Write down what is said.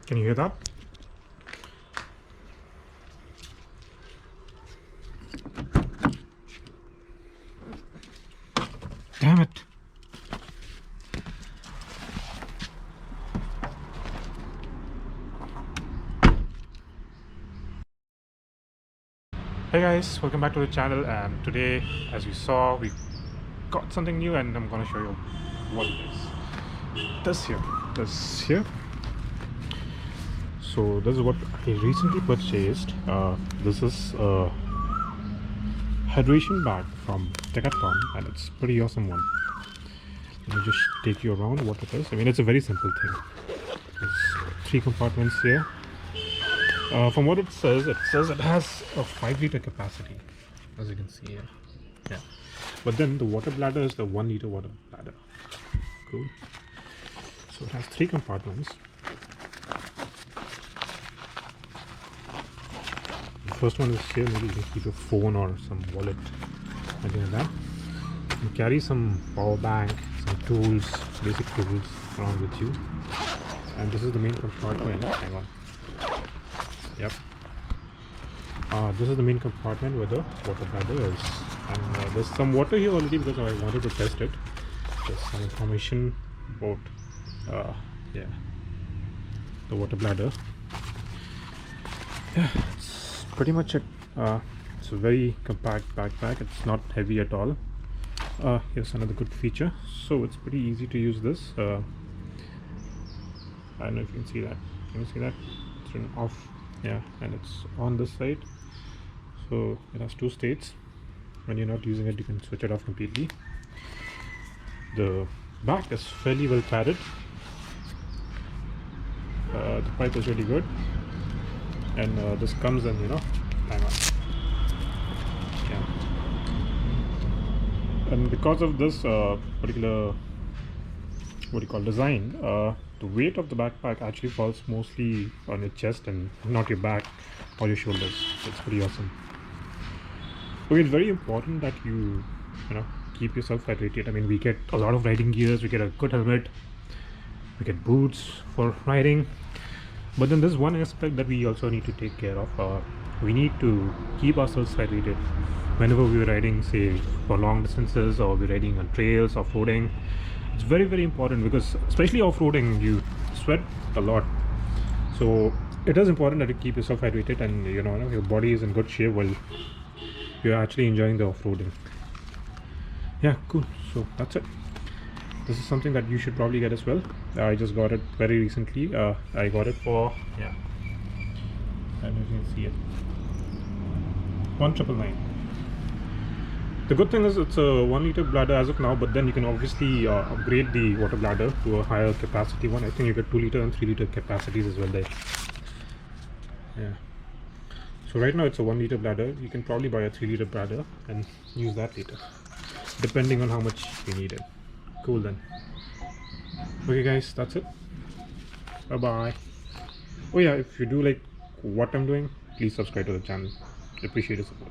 Can you hear that? Damn it. Hey guys, welcome back to the channel, and today, as you saw, we got something new and I'm gonna show you what it is. This here. So this is what I recently purchased. This is a hydration bag from Decathlon, and it's a pretty awesome one. Let me just take you around what it is. I mean, it's a very simple thing. There's 3 compartments here. From what it says it has a 5-liter capacity, as you can see here. Yeah, but then the water bladder is the 1-liter water bladder. Cool. So it has 3 compartments. The first one is here. Maybe you can keep your phone or some wallet, something like that. You carry some power bank, some tools, basic tools around with you. And this is the main compartment. Hang on. Yep. This is the main compartment where the water bladder is, and there's some water here already because I wanted to test it. There's some information about the water bladder. Yeah, it's pretty much it. It's a very compact backpack. It's not heavy at all. Here's another good feature. So it's pretty easy to use this. I don't know if you can see that. Can you see that? It's turned off. Yeah, and it's on this side, so it has 2 states. When you're not using it, you can switch it off completely. The back is fairly well padded. The pipe is really good, and this comes in, hang on. Yeah, and because of this particular design, the weight of the backpack actually falls mostly on your chest and not your back or your shoulders. It's pretty awesome. Okay, it's very important that you keep yourself hydrated. I mean, we get a lot of riding gears, we get a good helmet, we get boots for riding, but then there's one aspect that we also need to take care of. We need to keep ourselves hydrated whenever we're riding, say for long distances, or we're riding on trails, off-roading. It's very, very important because especially off-roading, you sweat a lot. So it is important that you keep yourself hydrated and your body is in good shape while you're actually enjoying the off-roading. Yeah, cool. So that's it. This is something that you should probably get as well. I just got it very recently. I got it for, I don't know if you can see it, 1,999. The good thing is it's a 1-liter bladder as of now, but then you can obviously upgrade the water bladder to a higher capacity one. I think you get 2-liter and 3-liter capacities as well there. Yeah. So right now it's a 1-liter bladder. You can probably buy a 3-liter bladder and use that later, depending on how much you need it. Cool then. Okay guys, that's it. Bye bye. Oh yeah, if you do like what I'm doing, please subscribe to the channel. I appreciate your support.